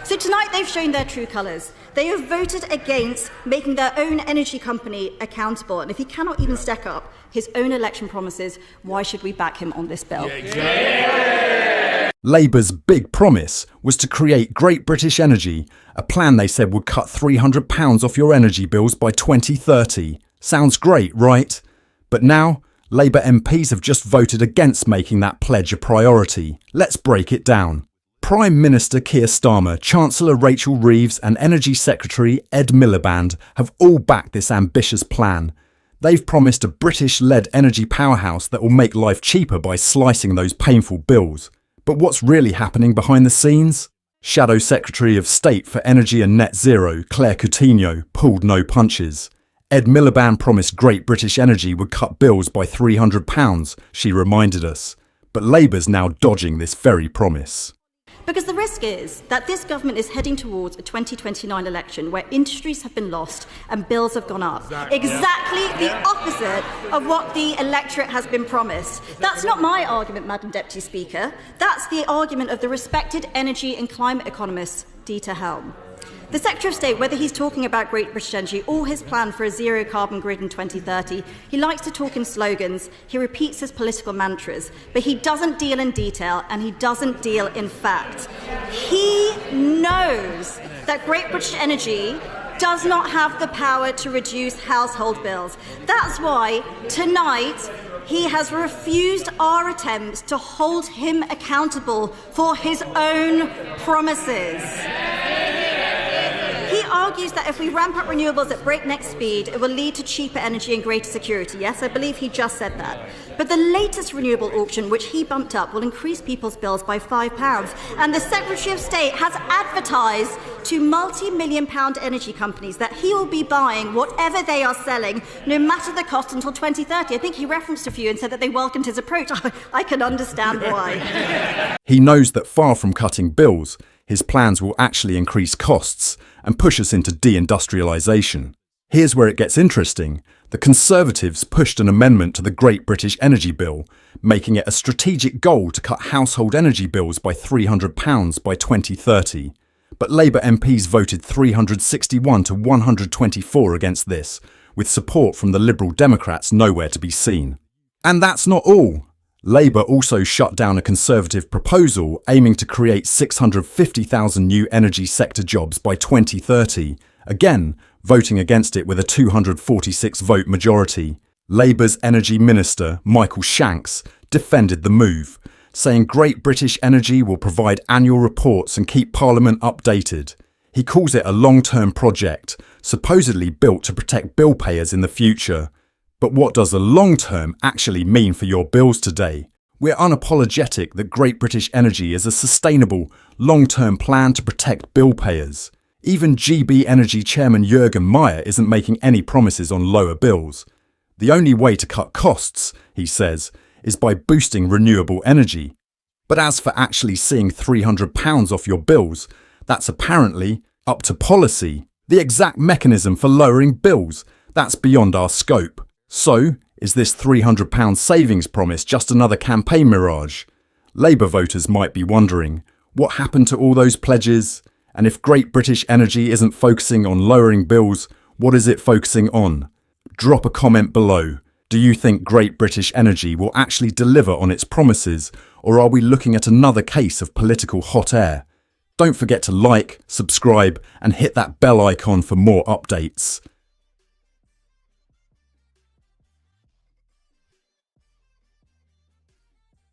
So tonight they've shown their true colours. They have voted against making their own energy company accountable. And if he cannot even stack up his own election promises, why should we back him on this bill? Labour's big promise was to create Great British Energy, a plan they said would cut £300 off your energy bills by 2030. Sounds great, right? But now, Labour MPs have just voted against making that pledge a priority. Let's break it down. Prime Minister Keir Starmer, Chancellor Rachel Reeves and Energy Secretary Ed Miliband have all backed this ambitious plan. They've promised a British-led energy powerhouse that will make life cheaper by slicing those painful bills. But what's really happening behind the scenes? Shadow Secretary of State for Energy and Net Zero, Claire Coutinho, pulled no punches. Ed Miliband promised Great British Energy would cut bills by £300, she reminded us. But Labour's now dodging this very promise. Because the risk is that this government is heading towards a 2029 election where industries have been lost and bills have gone up. Exactly the opposite of what the electorate has been promised. That's not my argument, Madam Deputy Speaker. That's the argument of the respected energy and climate economist, Dieter Helm. The Secretary of State, whether he's talking about Great British Energy or his plan for a zero-carbon grid in 2030, he likes to talk in slogans, he repeats his political mantras, but he doesn't deal in detail and he doesn't deal in fact. He knows that Great British Energy does not have the power to reduce household bills. That's why tonight he has refused our attempts to hold him accountable for his own promises. He argues that if we ramp up renewables at breakneck speed, it will lead to cheaper energy and greater security. Yes, I believe he just said that. But the latest renewable auction, which he bumped up, will increase people's bills by £5. And the Secretary of State has advertised to multi-million-pound energy companies that he will be buying whatever they are selling, no matter the cost, until 2030. I think he referenced a few and said that they welcomed his approach. I can understand why. He knows that far from cutting bills, his plans will actually increase costs and push us into deindustrialisation. Here's where it gets interesting. The Conservatives pushed an amendment to the Great British Energy Bill, making it a strategic goal to cut household energy bills by £300 by 2030. But Labour MPs voted 361 to 124 against this, with support from the Liberal Democrats nowhere to be seen. And that's not all. Labour also shut down a Conservative proposal aiming to create 650,000 new energy sector jobs by 2030, again voting against it with a 246-vote majority. Labour's Energy Minister, Michael Shanks, defended the move, saying Great British Energy will provide annual reports and keep Parliament updated. He calls it a long-term project, supposedly built to protect bill payers in the future. But what does the long term actually mean for your bills today? We're unapologetic that Great British Energy is a sustainable, long-term plan to protect bill payers. Even GB Energy Chairman Jürgen Meyer isn't making any promises on lower bills. The only way to cut costs, he says, is by boosting renewable energy. But as for actually seeing £300 off your bills, that's apparently up to policy. The exact mechanism for lowering bills, that's beyond our scope. So, is this £300 savings promise just another campaign mirage? Labour voters might be wondering, what happened to all those pledges? And if Great British Energy isn't focusing on lowering bills, what is it focusing on? Drop a comment below. Do you think Great British Energy will actually deliver on its promises, or are we looking at another case of political hot air? Don't forget to like, subscribe, and hit that bell icon for more updates.